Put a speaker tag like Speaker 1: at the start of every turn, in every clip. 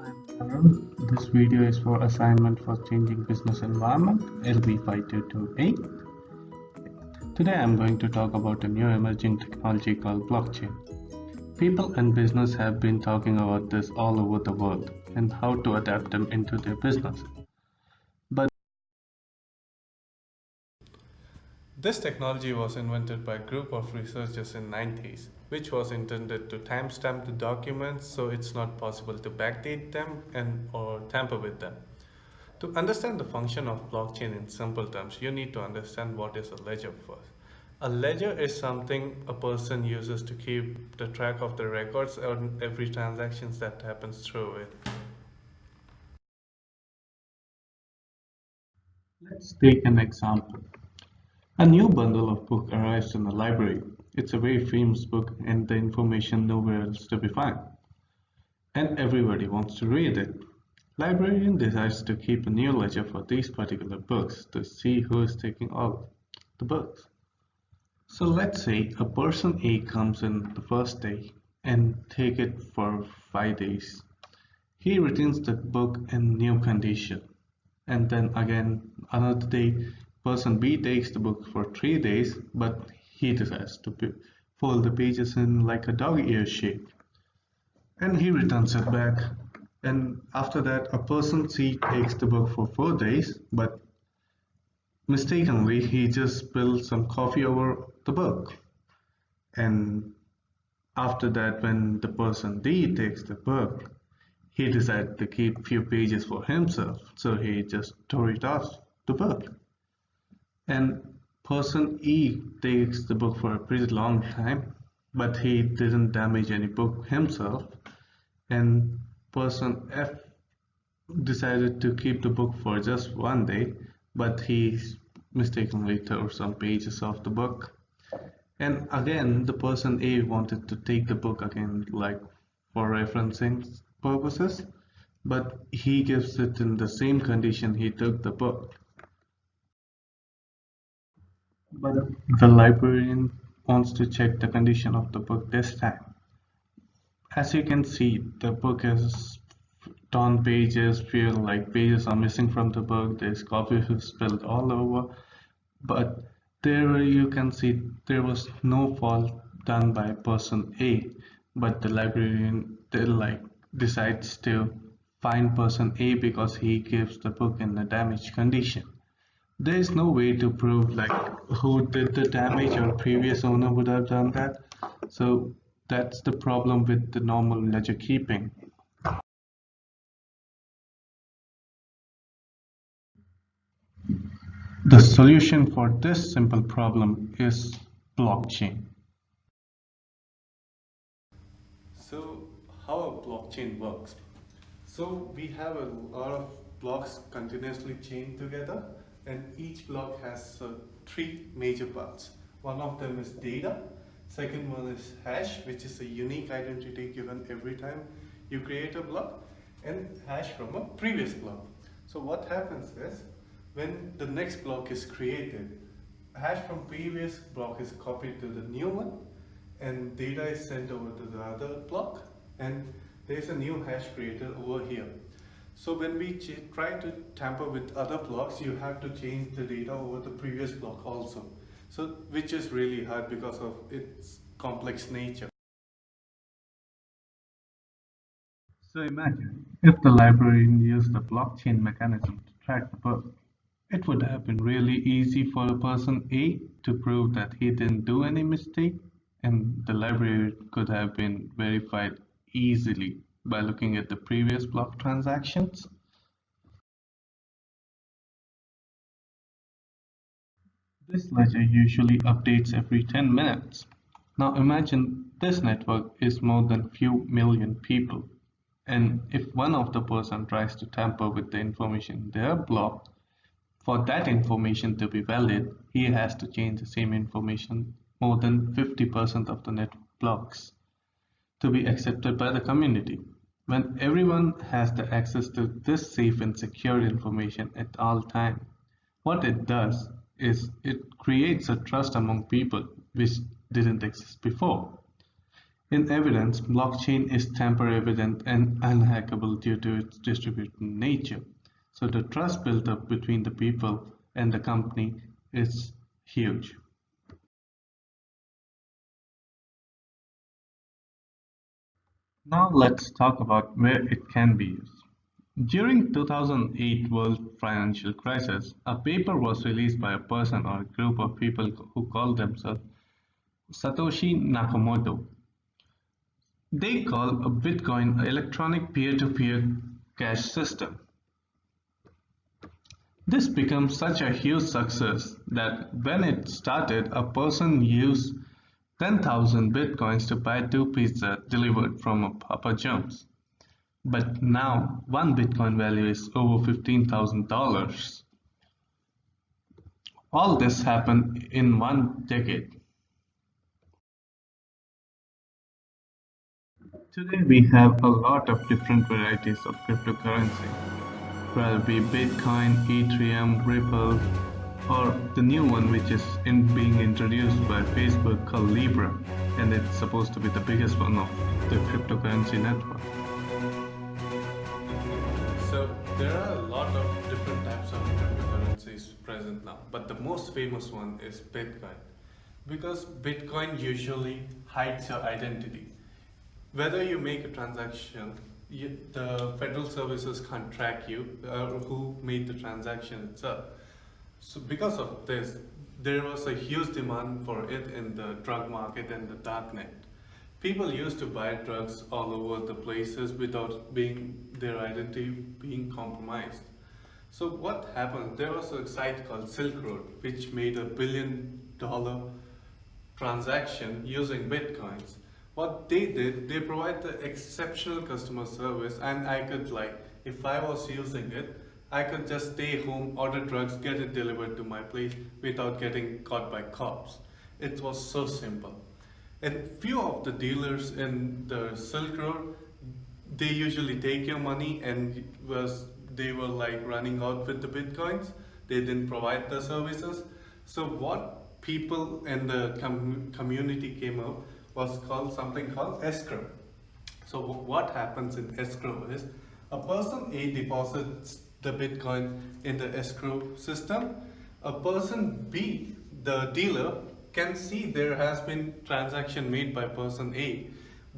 Speaker 1: I'm Tarun. This video is for assignment for changing business environment LB5228. Today I'm going to talk about a new emerging technology called blockchain. People and business have been talking about this all over the world and how to adapt them into their business. But
Speaker 2: This technology was invented by a group of researchers in 90s, which was intended to timestamp the documents so it's not possible to backdate them and or tamper with them. To understand the function of blockchain in simple terms, you need to understand what is a ledger first. A ledger is something a person uses to keep the track of the records on every transactions that happens through it.
Speaker 1: let's take an example. A new bundle of book arrives in the library. It's a very famous book and the information nowhere else to be found. And everybody wants to read it. Librarian decides to keep a new ledger for these particular books to see who is taking all the books. So let's say a person A comes in the first day and take it for 5 days. He returns the book in new condition. And then again another day person B takes the book for 3 days but he decides to fold the pages in like a dog ear shape and he returns it back. And after that, a person C takes the book for 4 days, but mistakenly he just spilled some coffee over the book. And after that, when the person D takes the book, he decided to keep few pages for himself, so he just tore it off the book. And person E takes the book for a pretty long time, but he didn't damage any book himself. And person F decided to keep the book for just one day, but he mistakenly tore some pages off the book. And again, the person A wanted to take the book again, like for referencing purposes, but he gives it in the same condition he took the book. But the librarian wants to check the condition of the book this time. As you can see, the book is torn pages, feel like pages are missing from the book, there's coffee spilled all over, but there you can see there was no fault done by person A, but the librarian decides to find person A because he gives the book in a damaged condition. There is no way to prove like who did the damage or previous owner would have done that. So that's the problem with the normal ledger keeping. The solution for this simple problem is blockchain.
Speaker 2: So, how a blockchain works? So, we have a lot of blocks continuously chained together, and each block has three major parts. One of them is data, second one is hash, which is a unique identity given every time you create a block, and hash from a previous block. So, what happens is when the next block is created, hash from previous block is copied to the new one and data is sent over to the other block and there is a new hash created over here. So when we try to tamper with other blocks, you have to change the data over the previous block also. So which is really hard because of its complex nature.
Speaker 1: So imagine if the librarian used the blockchain mechanism to track the book. It would have been really easy for a person A to prove that he didn't do any mistake, and the library could have been verified easily by looking at the previous block transactions. This ledger usually updates every 10 minutes. Now imagine this network is more than few million people, and if one of the person tries to tamper with the information in their block, for that information to be valid, he has to change the same information more than 50% of the network blocks to be accepted by the community. When everyone has the access to this safe and secure information at all time, what it does is it creates a trust among people which didn't exist before. In evidence, blockchain is tamper-evident and unhackable due to its distributed nature. So the trust built up between the people and the company is huge. Now let's talk about where it can be used. During 2008 world financial crisis, a paper was released by a person or a group of people who called themselves Satoshi Nakamoto. They call a Bitcoin an electronic peer-to-peer cash system. This became such a huge success that when it started, a person used 10,000 bitcoins to buy two pizzas delivered from a Papa John's. But now, one bitcoin value is over $15,000. All this happened in one decade. Today we have a lot of different varieties of cryptocurrency, whether it be Bitcoin, Ethereum, Ripple, or the new one which is being introduced by Facebook called Libra, and it's supposed to be the biggest one of the cryptocurrency network.
Speaker 2: So there are a lot of different types of cryptocurrencies present now, but the most famous one is Bitcoin. Because Bitcoin usually hides your identity. Whether you make a transaction, the federal services can't track you who made the transaction itself. So because of this, there was a huge demand for it in the drug market and the darknet. People used to buy drugs all over the places without their identity being compromised. So what happened? There was a site called Silk Road which made $1 billion transaction using bitcoins. What they did, they provide the exceptional customer service, and I could if I was using it, I could just stay home, order drugs, get it delivered to my place without getting caught by cops. It was so simple. And few of the dealers in the Silk Road, they usually take your money and they were running out with the bitcoins. They didn't provide the services. So what people in the community came up was something called escrow. So what happens in escrow is a person A deposits the Bitcoin in the escrow system. A person B, the dealer, can see there has been transaction made by person A,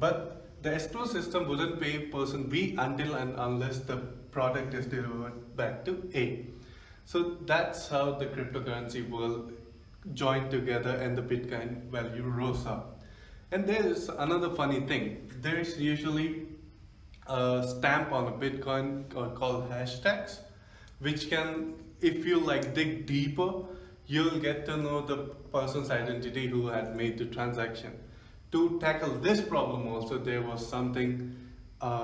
Speaker 2: but the escrow system wouldn't pay person B until and unless the product is delivered back to A. So that's how the cryptocurrency world joined together and the Bitcoin value rose up. And there is another funny thing. There is usually a stamp on a Bitcoin called hashtags, which can, if you dig deeper, you'll get to know the person's identity who had made the transaction. To tackle this problem also, there was something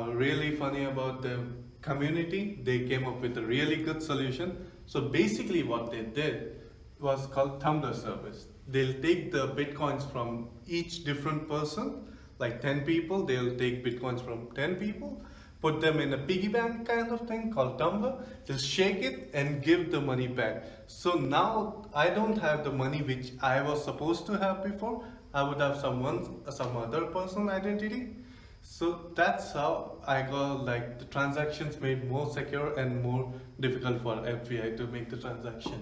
Speaker 2: really funny about the community. They came up with a really good solution. So basically what they did was called Tumblr service. They'll take the bitcoins from each different person, like 10 people, they'll take bitcoins from 10 people, put them in a piggy bank kind of thing called Tumblr, they'll shake it and give the money back. So now I don't have the money which I was supposed to have before. I would have some other person identity. So that's how I got the transactions made more secure and more difficult for FBI to make the transaction.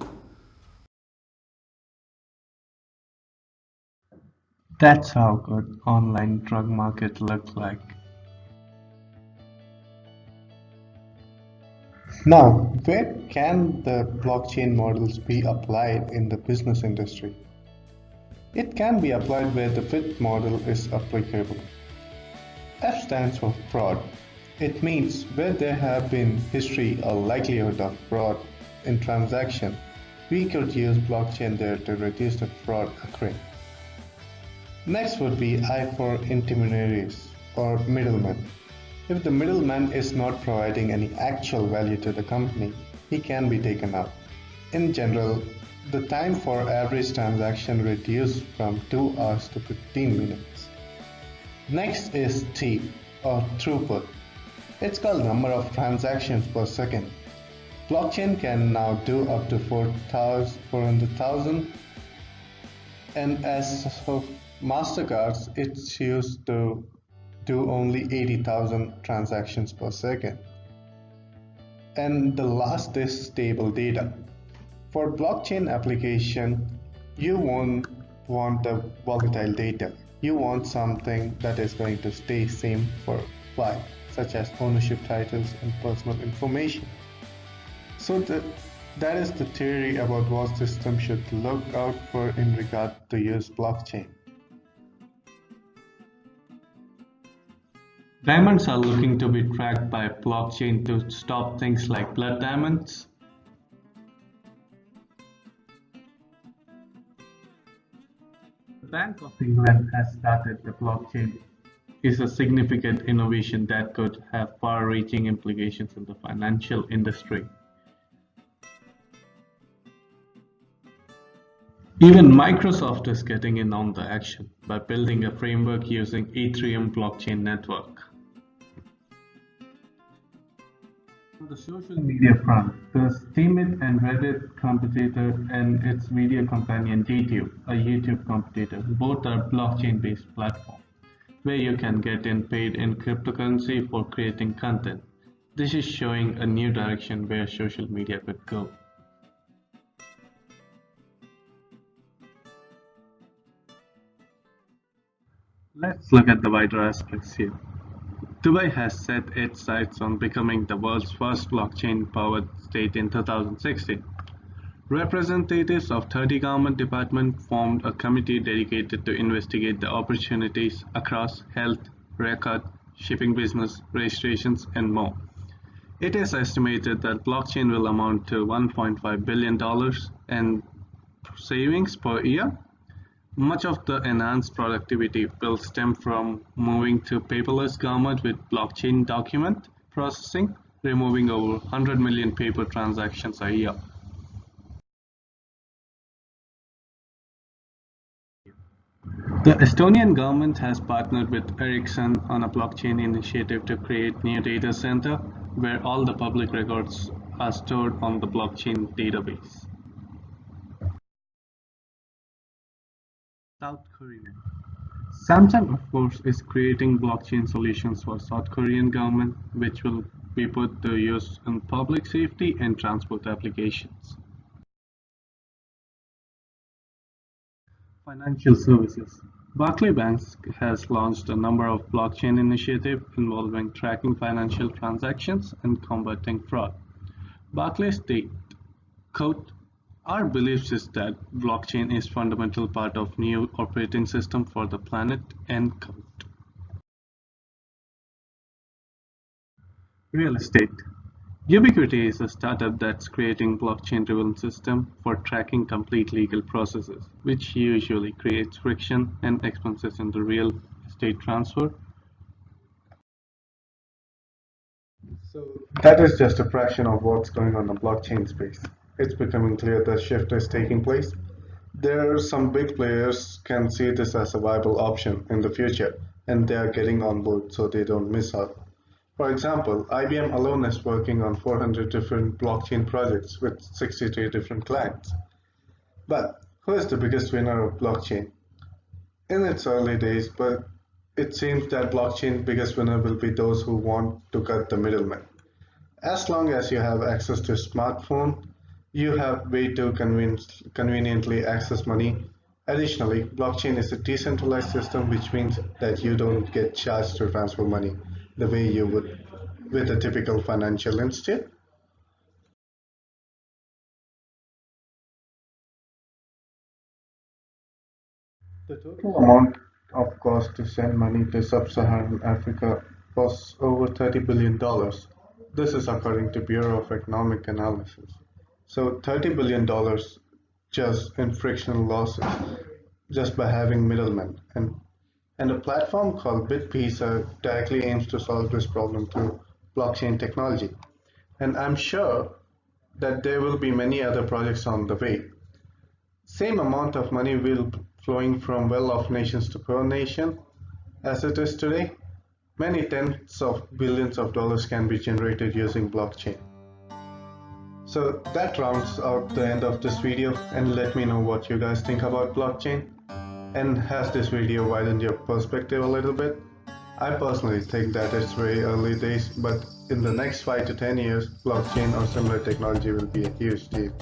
Speaker 1: That's how good online drug market looks like. Now, where can the blockchain models be applied in the business industry? It can be applied where the FIT model is applicable. F stands for fraud. It means where there have been history or likelihood of fraud in transaction, we could use blockchain there to reduce the fraud occurring. Next would be I for intermediaries or middlemen. If the middleman is not providing any actual value to the company, he can be taken out. In general, the time for average transaction reduced from 2 hours to 15 minutes. Next is T or throughput. It's called number of transactions per second. Blockchain can now do up to 400,000, and as of Mastercards, it's used to do only 80,000 transactions per second. And the last is stable data. For blockchain application, you won't want the volatile data. You want something that is going to stay same for life, such as ownership titles and personal information. So that is the theory about what system should look out for in regard to use blockchain. Diamonds are looking to be tracked by blockchain to stop things like blood diamonds. The Bank of England has started the blockchain is a significant innovation that could have far-reaching implications in the financial industry. Even Microsoft is getting in on the action by building a framework using Ethereum blockchain network. On the social media front, the Steemit and Reddit competitor and its video companion DTube, a YouTube competitor, both are blockchain-based platforms where you can get paid in cryptocurrency for creating content. This is showing a new direction where social media could go. Let's look at the wider aspects here. Dubai has set its sights on becoming the world's first blockchain-powered state in 2016. Representatives of 30 government departments formed a committee dedicated to investigate the opportunities across health, record, shipping business, registrations, and more. It is estimated that blockchain will amount to $1.5 billion in savings per year. Much of the enhanced productivity will stem from moving to paperless government with blockchain document processing, removing over 100 million paper transactions a year. The Estonian government has partnered with Ericsson on a blockchain initiative to create new data center where all the public records are stored on the blockchain database. South Korea. Samsung, of course, is creating blockchain solutions for South Korean government, which will be put to use in public safety and transport applications. Financial services. Barclays Bank has launched a number of blockchain initiatives involving tracking financial transactions and combating fraud. Barclays state, quote, our belief is that blockchain is fundamental part of new operating system for the planet, end quote. Real estate. Ubiquity is a startup that's creating blockchain-driven system for tracking complete legal processes, which usually creates friction and expenses in the real estate transfer. So that is just a fraction of what's going on in the blockchain space. It's becoming clear that shift is taking place. There are some big players can see this as a viable option in the future, and they are getting on board so they don't miss out. For example, IBM alone is working on 400 different blockchain projects with 63 different clients. But who is the biggest winner of blockchain? In its early days, but it seems that blockchain biggest winner will be those who want to cut the middleman. As long as you have access to a smartphone, you have way to conveniently access money. Additionally, blockchain is a decentralized system, which means that you don't get charged to transfer money the way you would with a typical financial institute. The total amount of cost to send money to sub-Saharan Africa was over $30 billion. This is according to Bureau of Economic Analysis. So $30 billion just in frictional losses just by having middlemen. And a platform called BitPizza directly aims to solve this problem through blockchain technology. And I'm sure that there will be many other projects on the way. Same amount of money will flowing from well-off nations to poor nation as it is today. Many tens of billions of dollars can be generated using blockchain. So that rounds out the end of this video, and let me know what you guys think about blockchain. And has this video widened your perspective a little bit? I personally think that it's very early days, but in the next 5 to 10 years, blockchain or similar technology will be a huge deal.